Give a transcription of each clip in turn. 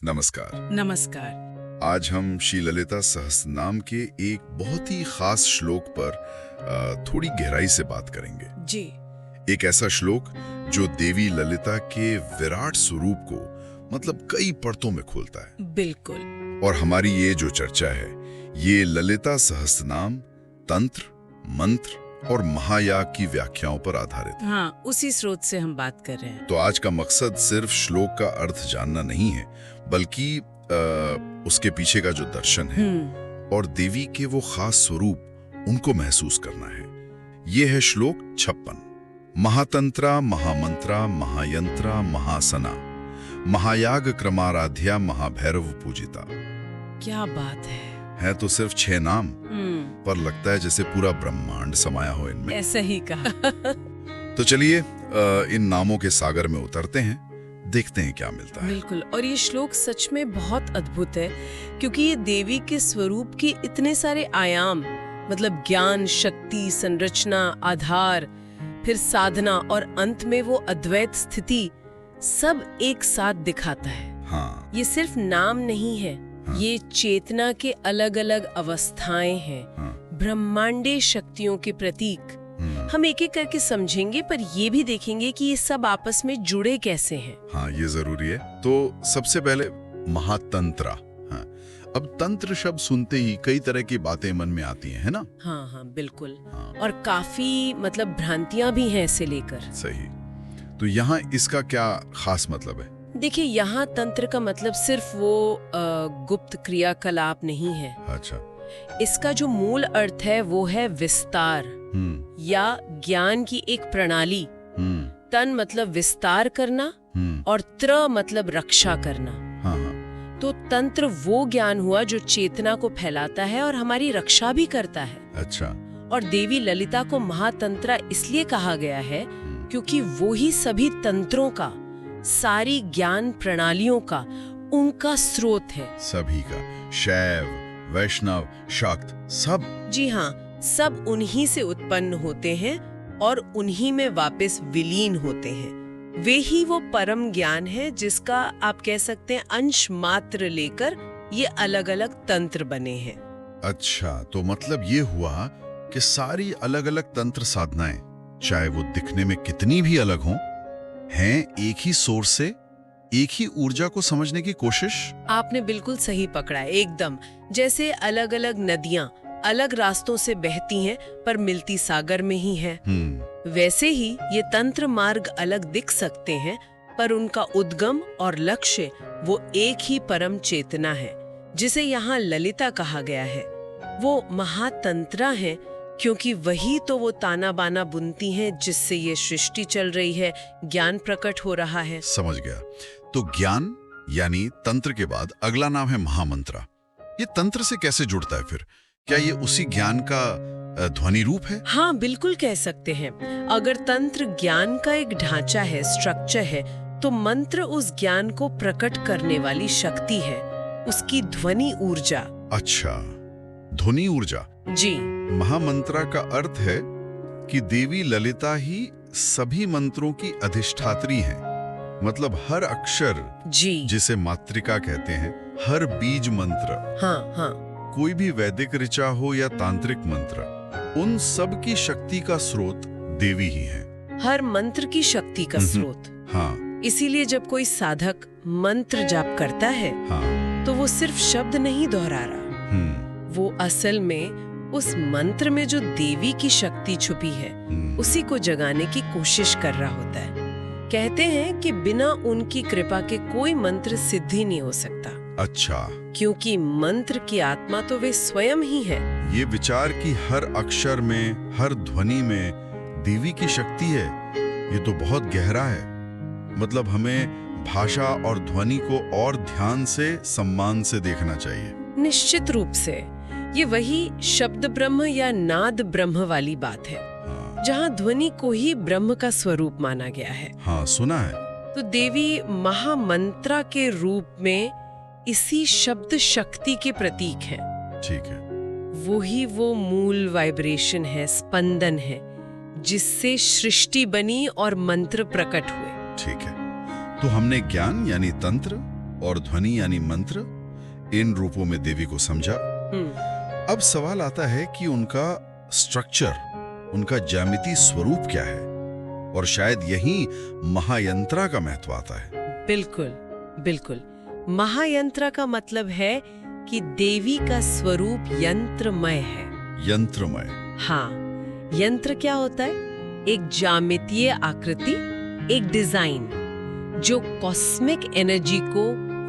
नमस्कार। नमस्कार। आज हम श्री ललिता सहस्त्रनाम के एक बहुत ही खास श्लोक पर थोड़ी गहराई से बात करेंगे। जी। एक ऐसा श्लोक जो देवी ललिता के विराट स्वरूप को मतलब कई परतों में खोलता है। बिल्कुल। और हमारी ये जो चर्चा है ये ललिता सहस्त्रनाम तंत्र, मंत्र और महायाग की व्याख्याओं पर आधारित है। हाँ, उसी स्रोत से हम बात कर रहे हैं। तो आज का मकसद सिर्फ श्लोक का अर्थ जानना नहीं है, बल्कि उसके पीछे का जो दर्शन है और देवी के वो खास स्वरूप उनको महसूस करना है। ये है श्लोक 56। महातंत्रा महामंत्रा महायंत्रा महासना महायाग क्रमाराध्या महाभैरव पूजिता। क्या बात है तो सिर्फ 6 नाम, पर लगता है जैसे पूरा ब्रह्मांड समाया हो इनमें। ऐसा ही कहा। तो चलिए इन नामों के सागर में उतरते हैं, देखते हैं क्या मिलता है। बिल्कुल। और ये श्लोक सच में बहुत अद्भुत है, क्योंकि ये देवी के स्वरूप के इतने सारे आयाम, मतलब ज्ञान, शक्ति, संरचना, आधार, फिर साधना और अंत में वो अद्वैत स्थिति, सब एक साथ दिखाता है। हाँ। ये सिर्फ नाम नहीं है, हाँ। ये चेतना के अलग अलग अवस्थाएं हैं। हाँ। ब्रह्मांडीय शक्तियों के प्रतीक। हम एक एक करके समझेंगे, पर ये भी देखेंगे कि ये सब आपस में जुड़े कैसे हैं। हाँ, ये जरूरी है। तो सबसे पहले महातंत्रा। हाँ, अब तंत्र शब्द सुनते ही कई तरह की बातें मन में आती हैं, है ना? हाँ हाँ, बिल्कुल। हाँ। और काफी मतलब भ्रांतियां भी हैं इसे लेकर। सही। तो यहाँ इसका क्या खास मतलब है? देखिए, यहाँ तंत्र का मतलब सिर्फ वो गुप्त क्रियाकलाप नहीं है। अच्छा। इसका जो मूल अर्थ है वो है विस्तार या ज्ञान की एक प्रणाली। तन मतलब विस्तार करना और त्र मतलब रक्षा करना। हाँ हाँ। तो तंत्र वो ज्ञान हुआ जो चेतना को फैलाता है और हमारी रक्षा भी करता है। अच्छा। और देवी ललिता को महातंत्रा इसलिए कहा गया है क्योंकि वो ही सभी तंत्रों का, सारी ज्ञान प्रणालियों का, उनका स्रोत है। सभी का, शैव, वैष्णव, शाक्त, सब। जी हाँ, सब उन्हीं से उत्पन्न होते हैं और उन्हीं में वापस विलीन होते हैं। वे ही वो परम ज्ञान है जिसका आप कह सकते हैं अंश मात्र लेकर ये अलग अलग तंत्र बने हैं। अच्छा, तो मतलब ये हुआ कि सारी अलग अलग तंत्र साधनाएं, चाहे वो दिखने में कितनी भी अलग हों, हैं एक ही सोर्स से, एक ही ऊर्जा को समझने की कोशिश। आपने बिल्कुल सही पकड़ा है, एकदम। जैसे अलग अलग नदियां अलग रास्तों से बहती हैं पर मिलती सागर में ही है, वैसे ही ये तंत्र मार्ग अलग दिख सकते हैं पर उनका उद्गम और लक्ष्य वो एक ही परम चेतना है, जिसे यहाँ ललिता कहा गया है। वो महातंत्रा है क्योंकि वही तो वो ताना बाना बुनती हैं जिससे ये सृष्टि चल रही है, ज्ञान प्रकट हो रहा है। समझ गया। तो ज्ञान यानी तंत्र के बाद अगला नाम है महामंत्रा। ये तंत्र से कैसे जुड़ता है फिर? क्या ये उसी ज्ञान का ध्वनि रूप है? हाँ, बिल्कुल कह सकते हैं। अगर तंत्र ज्ञान का एक ढांचा है, स्ट्रक्चर है, तो मंत्र उस ज्ञान को प्रकट करने वाली शक्ति है, उसकी ध्वनि ऊर्जा। अच्छा, ध्वनि ऊर्जा। जी। महामंत्रा का अर्थ है कि देवी ललिता ही सभी मंत्रों की अधिष्ठात्री हैं। मतलब हर अक्षर, जी, जिसे मातृका कहते हैं, हर बीज मंत्र, हाँ हाँ, कोई भी वैदिक ऋचा हो या तांत्रिक मंत्र, उन सब की शक्ति का स्रोत देवी ही है। हर मंत्र की शक्ति का स्रोत। हाँ। इसीलिए जब कोई साधक मंत्र जाप करता है, हाँ। तो वो सिर्फ शब्द नहीं दोहरा रहा, वो असल में उस मंत्र में जो देवी की शक्ति छुपी है उसी को जगाने की कोशिश कर रहा होता है। कहते हैं कि बिना उनकी कृपा के कोई मंत्र सिद्ध ही नहीं हो सकता। अच्छा। क्योंकि मंत्र की आत्मा तो वे स्वयं ही है। ये विचार कि हर अक्षर में, हर ध्वनि में देवी की शक्ति है, ये तो बहुत गहरा है। मतलब हमें भाषा और ध्वनि को और ध्यान से, सम्मान से देखना चाहिए। निश्चित रूप से ये वही शब्द ब्रह्म या नाद ब्रह्म वाली बात है। हाँ। जहाँ ध्वनि को ही ब्रह्म का स्वरूप माना गया है। हाँ, सुना है। तो देवी महामंत्रा के रूप में इसी शब्द शक्ति के प्रतीक हैं। ठीक है। वो मूल वाइब्रेशन है, स्पंदन है, जिससे सृष्टि बनी और मंत्र प्रकट हुए। ठीक है। तो हमने ज्ञान यानी तंत्र, और ध्वनि यानी मंत्र, इन रूपों में देवी को समझा। अब सवाल आता है कि उनका स्ट्रक्चर, उनका ज्यामितीय स्वरूप क्या है, और शायद यही महायंत्रा का महत्व आता है। बिल्कुल बिल्कुल। महायंत्रा का मतलब है कि देवी का स्वरूप यंत्रमय है। यंत्रमय। हाँ, यंत्र क्या होता है? एक ज्यामितीय आकृति, एक डिजाइन जो कॉस्मिक एनर्जी को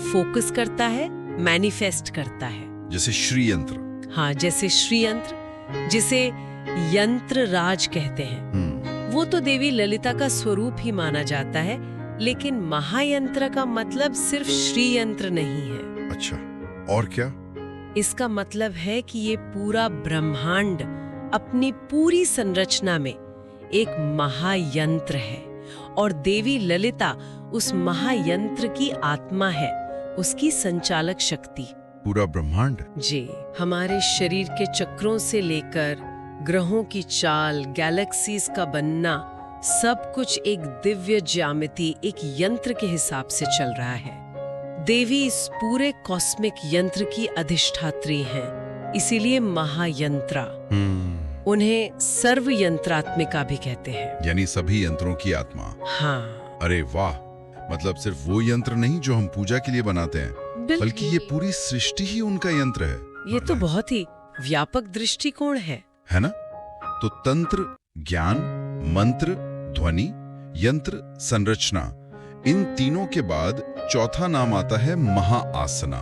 फोकस करता है, मैनिफेस्ट करता है। जैसे श्री यंत्र। हाँ, जैसे श्री यंत्र, जिसे यंत्र राज कहते हैं। वो तो देवी ललिता का स्वरूप ही माना जाता है, लेकिन महायंत्र का मतलब सिर्फ श्री यंत्र नहीं है। अच्छा, और क्या? इसका मतलब है कि ये पूरा ब्रह्मांड अपनी पूरी संरचना में एक महायंत्र है, और देवी ललिता उस महायंत्र की आत्मा है, उसकी संचालक शक्ति। पूरा ब्रह्मांड? जी, हमारे शरीर के चक्रों से लेकर ग्रहों की चाल, गैलेक्सीज का बनना, सब कुछ एक दिव्य ज्यामिति, एक यंत्र के हिसाब से चल रहा है। देवी इस पूरे कॉस्मिक यंत्र की अधिष्ठात्री हैं, इसीलिए महायंत्रा। उन्हें सर्व यंत्रात्मिका भी कहते हैं, यानी सभी यंत्रों की आत्मा। हाँ। अरे वाह, मतलब सिर्फ वो यंत्र नहीं जो हम पूजा के लिए बनाते हैं, बल्कि ये पूरी सृष्टि ही उनका यंत्र है। ये तो बहुत ही व्यापक दृष्टिकोण है ना? तो तंत्र, ज्ञान, मंत्र, ध्वनि, यंत्र, संरचना, इन तीनों के बाद चौथा नाम आता है महाआसना।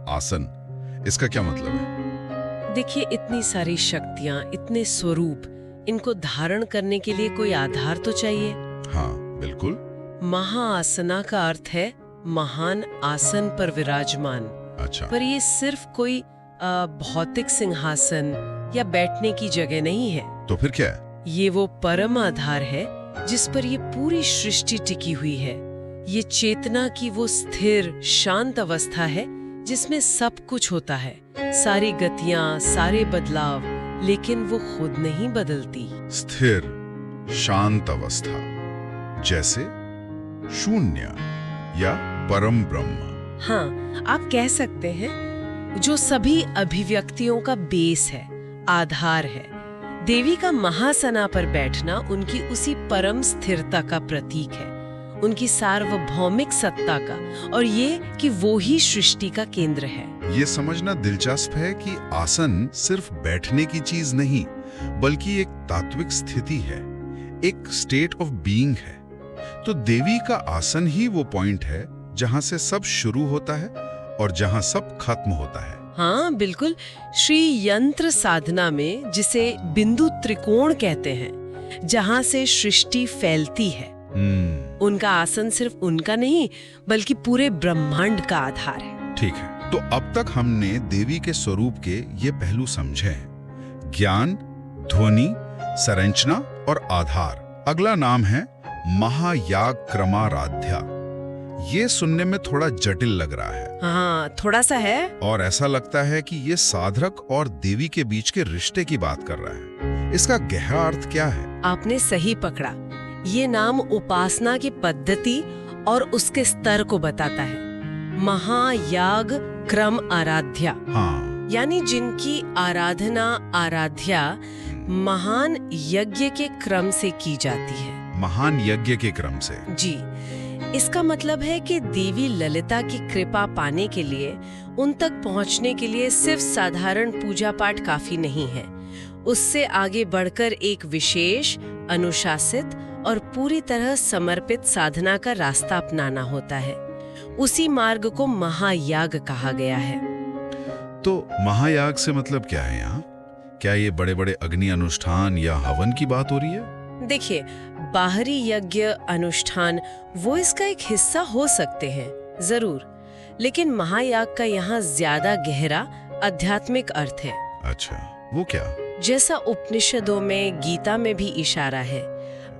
आसन, इसका क्या मतलब है? देखिए, इतनी सारी शक्तियां, इतने स्वरूप, इनको धारण करने के लिए कोई आधार तो चाहिए। हाँ, बिल्कुल। महाआसना का अर्थ है महान आसन पर विराजमान। अच्छा। पर ये सिर्फ कोई भौतिक सिंहासन या बैठने की जगह नहीं है। तो फिर क्या है? ये वो परम आधार है जिस पर ये पूरी सृष्टि टिकी हुई है। ये चेतना की वो स्थिर, शांत अवस्था है जिसमें सब कुछ होता है, सारी गतियां, सारे बदलाव, लेकिन वो खुद नहीं बदलती। स्थिर, शांत अवस्था, जैसे शून्य या परम ब्रह्म। हाँ, आप कह सकते हैं, जो सभी अभिव्यक्तियों का बेस है, आधार है। देवी का महासना पर बैठना उनकी उसी परम स्थिरता का प्रतीक है, उनकी सार्वभौमिक सत्ता का, और ये कि वो ही सृष्टि का केंद्र है। ये समझना दिलचस्प है कि आसन सिर्फ बैठने की चीज नहीं, बल्कि एक तात्विक स्थिति है, एक स्टेट ऑफ बीइंग है। तो देवी का आसन ही वो पॉइंट है जहां से सब शुरू होता है और जहां सब खत्म होता है। हाँ, बिल्कुल। श्री यंत्र साधना में, जिसे बिंदु त्रिकोण कहते हैं, जहां से सृष्टि फैलती है, उनका आसन सिर्फ उनका नहीं, बल्कि पूरे ब्रह्मांड का आधार है। ठीक है, तो अब तक हमने देवी के स्वरूप के ये पहलू समझे हैं: ज्ञान, ध्वनि, संरचना और आधार। अगला नाम है महायाग क्रमाराध्या। ये सुनने में थोड़ा जटिल लग रहा है। हाँ, थोड़ा सा है। और ऐसा लगता है कि ये साधक और देवी के बीच के रिश्ते की बात कर रहा है। इसका गहरा अर्थ क्या है? आपने सही पकड़ा। ये नाम उपासना की पद्धति और उसके स्तर को बताता है। महायाग क्रम आराध्या। हाँ। यानी जिनकी आराधना, आराध्या महान यज्ञ के क्रम से की जाती है। महान यज्ञ के क्रम से। जी, इसका मतलब है कि देवी ललिता की कृपा पाने के लिए, उन तक पहुंचने के लिए सिर्फ साधारण पूजा पाठ काफी नहीं है। उससे आगे बढ़कर एक विशेष, अनुशासित और पूरी तरह समर्पित साधना का रास्ता अपनाना होता है। उसी मार्ग को महायाग कहा गया है। तो महायाग से मतलब क्या है यहाँ? क्या ये बड़े बड़े अग्नि अनुष्ठान या हवन की बात हो रही है? देखिए, बाहरी यज्ञ अनुष्ठान वो इसका एक हिस्सा हो सकते हैं, जरूर, लेकिन महायाग का यहाँ ज्यादा गहरा आध्यात्मिक अर्थ है। अच्छा, वो क्या? जैसा उपनिषदों में, गीता में भी इशारा है,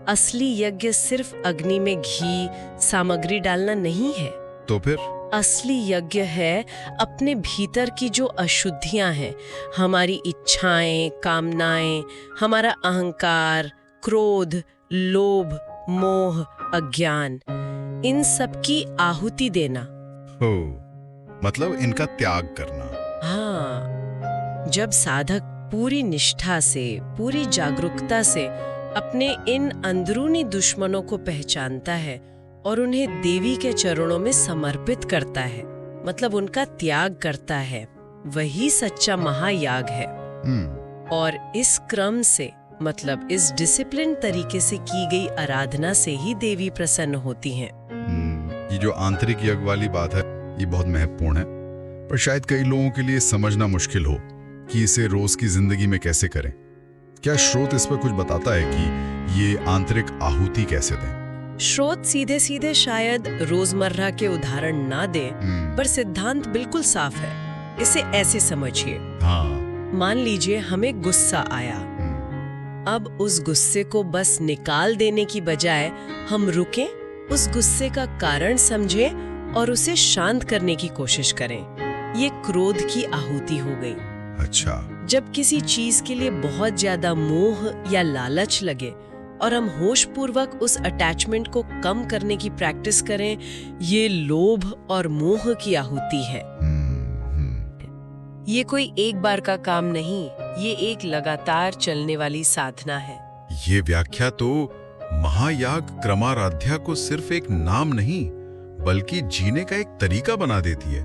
असली यज्ञ सिर्फ अग्नि में घी, सामग्री डालना नहीं है। तो फिर? असली यज्ञ है अपने भीतर की जो अशुद्धियां हैं, हमारी इच्छाएं, कामनाएं, हमारा अहंकार, क्रोध, लोभ, मोह, अज्ञान, इन सब की आहुति देना। हो, मतलब इनका त्याग करना। हाँ, जब साधक पूरी निष्ठा से, पूरी जागरूकता से अपने इन अंदरूनी दुश्मनों को पहचानता है और उन्हें देवी के चरणों में समर्पित करता है, मतलब उनका त्याग करता है, वही सच्चा महायाग है। और इस क्रम से, मतलब इस डिसिप्लिन तरीके से की गई आराधना से ही देवी प्रसन्न होती हैं। ये जो आंतरिक यज्ञ वाली बात है, ये बहुत महत्वपूर्ण है, पर शायद कई लोगों के लिए समझना मुश्किल हो कि इसे रोज की जिंदगी में कैसे करें। क्या स्रोत इस पर कुछ बताता है कि ये आंतरिक आहुति कैसे दें? स्रोत सीधे सीधे शायद रोजमर्रा के उदाहरण ना दे, पर सिद्धांत बिल्कुल साफ है। इसे ऐसे समझिए। मान लीजिए हमें गुस्सा आया। अब उस गुस्से को बस निकाल देने की बजाय हम रुकें, उस गुस्से का कारण समझें और उसे शांत करने की कोशिश करें। ये क्रोध की आहुति हो गई। अच्छा। जब किसी चीज के लिए बहुत ज्यादा मोह या लालच लगे और हम होशपूर्वक उस अटैचमेंट को कम करने की प्रैक्टिस करें, ये लोभ और मोह की आहुति है। ये कोई एक बार का काम नहीं, ये एक लगातार चलने वाली साधना है। ये व्याख्या तो महायाग क्रमाराध्या को सिर्फ एक नाम नहीं, बल्कि जीने का एक तरीका बना देती है।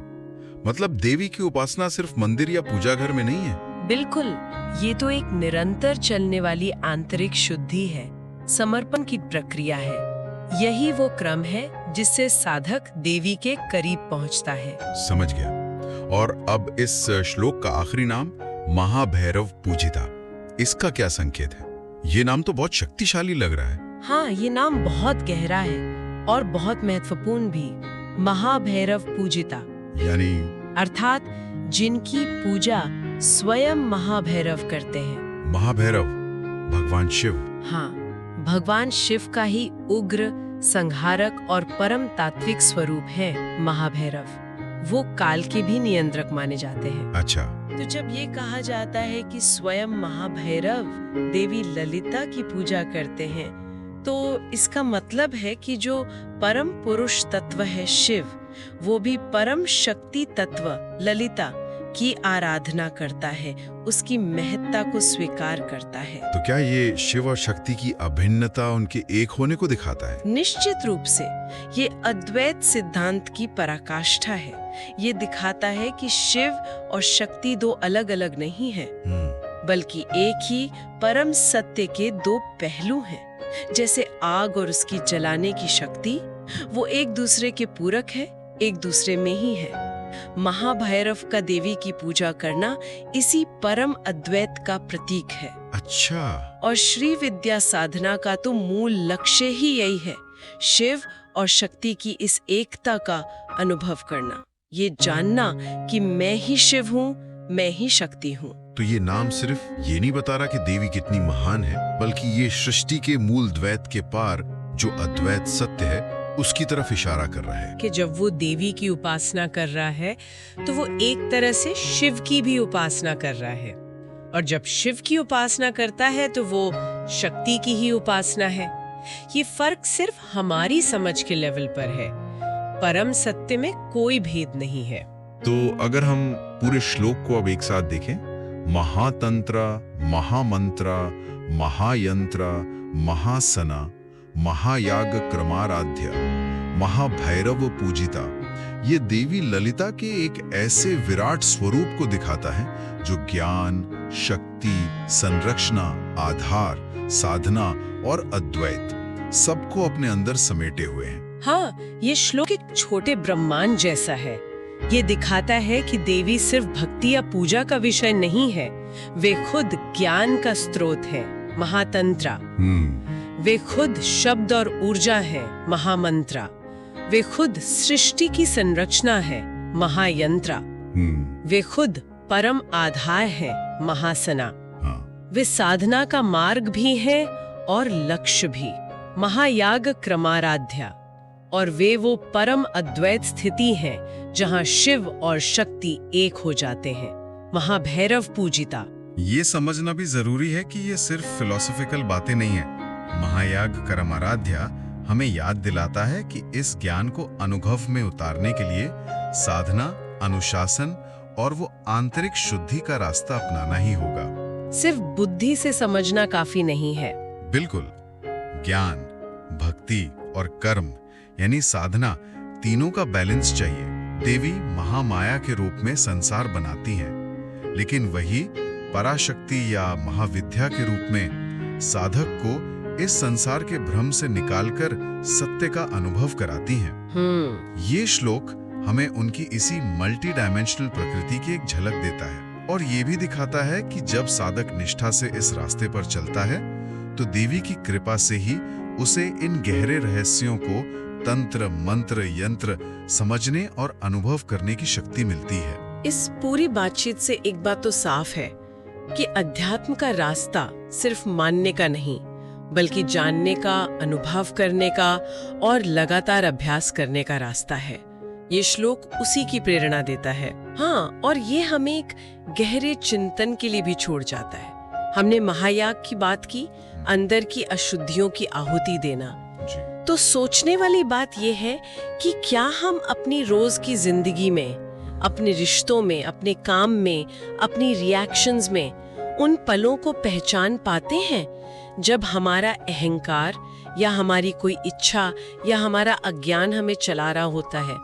मतलब देवी की उपासना सिर्फ मंदिर या पूजा घर में नहीं है। बिल्कुल, ये तो एक निरंतर चलने वाली आंतरिक शुद्धि है, समर्पण की प्रक्रिया है। यही वो क्रम है जिससे साधक देवी के करीब पहुंचता है। समझ गया। और अब इस श्लोक का आखिरी नाम महाभैरव पूजिता, इसका क्या संकेत है? ये नाम तो बहुत शक्तिशाली लग रहा है। हाँ, ये नाम बहुत गहरा है और बहुत महत्वपूर्ण भी। महाभैरव पूजिता यानी अर्थात जिनकी पूजा स्वयं महाभैरव करते हैं। महाभैरव भगवान शिव। हाँ, भगवान शिव का ही उग्र, संहारक और परम तात्विक स्वरूप है महाभैरव। वो काल के भी नियंत्रक माने जाते हैं। अच्छा। तो जब ये कहा जाता है कि स्वयं महाभैरव देवी ललिता की पूजा करते हैं, तो इसका मतलब है कि जो परम पुरुष तत्व है शिव, वो भी परम शक्ति तत्व ललिता की आराधना करता है, उसकी महत्ता को स्वीकार करता है। तो क्या ये शिव और शक्ति की अभिन्नता उनके एक होने को दिखाता है? निश्चित रूप से ये अद्वैत सिद्धांत की पराकाष्ठा है। ये दिखाता है कि शिव और शक्ति दो अलग अलग नहीं हैं, बल्कि एक ही परम सत्य के दो पहलू हैं। जैसे आग और उसकी जलाने की शक्ति, वो एक दूसरे के पूरक है, एक दूसरे में ही है। महाभैरव का देवी की पूजा करना इसी परम अद्वैत का प्रतीक है। अच्छा। और श्री विद्या साधना का तो मूल लक्ष्य ही यही है, शिव और शक्ति की इस एकता का अनुभव करना, ये जानना कि मैं ही शिव हूँ, मैं ही शक्ति हूँ। तो ये नाम सिर्फ ये नहीं बता रहा कि देवी कितनी महान है, बल्कि ये सृष्टि के मूल द्वैत के पार जो अद्वैत सत्य है उसकी तरफ इशारा कर रहा है। कि जब वो देवी की उपासना कर रहा है तो वो एक तरह से शिव की भी उपासना कर रहा है, और जब शिव की उपासना करता है तो वो शक्ति की ही उपासना है। ये फर्क सिर्फ हमारी समझ के लेवल पर है, परम सत्य में कोई भेद नहीं है। तो अगर हम पूरे श्लोक को अब एक साथ देखें, महातंत्र, महामंत्र, महायंत्र, महासना, महायाग क्रमाराध्य, महाभैरव पूजिता, ये देवी ललिता के एक ऐसे विराट स्वरूप को दिखाता है जो ज्ञान, शक्ति, संरक्षणा, आधार, साधना और अद्वैत सबको अपने अंदर समेटे हुए हैं। हाँ, ये श्लोक एक छोटे ब्रह्मांड जैसा है। ये दिखाता है कि देवी सिर्फ भक्ति या पूजा का विषय नहीं है, वे खुद ज्ञान का स्रोत है, महातंत्रा। वे खुद शब्द और ऊर्जा है, महामंत्रा। वे खुद सृष्टि की संरचना है, महायंत्रा। वे खुद परम आधार है, महासना। वे साधना का मार्ग भी है और लक्ष्य भी, महायाग क्रमाराध्या। और वे वो परम अद्वैत स्थिति है जहाँ शिव और शक्ति एक हो जाते हैं, महाभैरव पूजिता। ये समझना भी जरूरी है कि ये सिर्फ फिलोसॉफिकल बातें नहीं है। महायाग क्रमाराध्या हमें याद दिलाता है कि इस ज्ञान को अनुभव में उतारने के लिए साधना, अनुशासन और वो आंतरिक शुद्धि का रास्ता अपनाना ही होगा। सिर्फ बुद्धि से समझना काफी नहीं है। बिल्कुल, ज्ञान, भक्ति और कर्म यानी साधना, तीनों का बैलेंस चाहिए। देवी महामाया के रूप में संसार बनाती हैं, लेकिन वही पराशक्ति या महाविद्या के रूप में साधक को इस संसार के भ्रम से निकालकर सत्य का अनुभव कराती हैं। ये श्लोक हमें उनकी इसी मल्टी डायमेंशनल प्रकृति की एक झलक देता है और ये भी दिखाता है कि जब साधक निष्ठा से इस रास्ते पर चलता है तो देवी की कृपा से ही उसे इन गहरे रहस्यों को तंत्र, मंत्र, यंत्र समझने और अनुभव करने की शक्ति मिलती है। इस पूरी बातचीत से एक बात तो साफ है कि अध्यात्म का रास्ता सिर्फ मानने का नहीं, बल्कि जानने का, अनुभव करने का और लगातार अभ्यास करने का रास्ता है। ये श्लोक उसी की प्रेरणा देता है। हाँ, और ये हमें एक गहरे चिंतन के लिए भी छोड़ जाता है। हमने महायाग की बात की, अंदर की अशुद्धियों की आहुति देना। तो सोचने वाली बात यह है कि क्या हम अपनी रोज की जिंदगी में, अपने रिश्तों में, अपने काम में, अपनी रिएक्शंस में उन पलों को पहचान पाते हैं जब हमारा अहंकार या हमारी कोई इच्छा या हमारा अज्ञान हमें चला रहा होता है?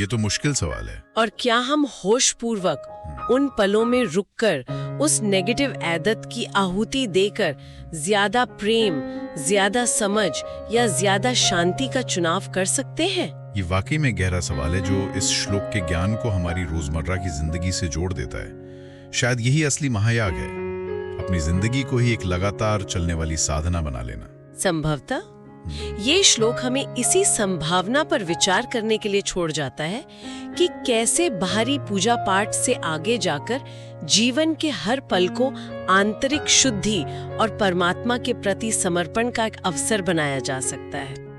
ये तो मुश्किल सवाल है। और क्या हम होश पूर्वक उन पलों में रुककर उस नेगेटिव आदत की आहुति देकर ज्यादा प्रेम, ज्यादा समझ या ज्यादा शांति का चुनाव कर सकते हैं? ये वाकई में गहरा सवाल है जो इस श्लोक के ज्ञान को हमारी रोजमर्रा की जिंदगी से जोड़ देता है। शायद यही असली महायाग है, अपनी जिंदगी को ही एक लगातार चलने वाली साधना बना लेना। संभवतः ये श्लोक हमें इसी संभावना पर विचार करने के लिए छोड़ जाता है कि कैसे बाहरी पूजा पाठ से आगे जाकर जीवन के हर पल को आंतरिक शुद्धि और परमात्मा के प्रति समर्पण का एक अवसर बनाया जा सकता है।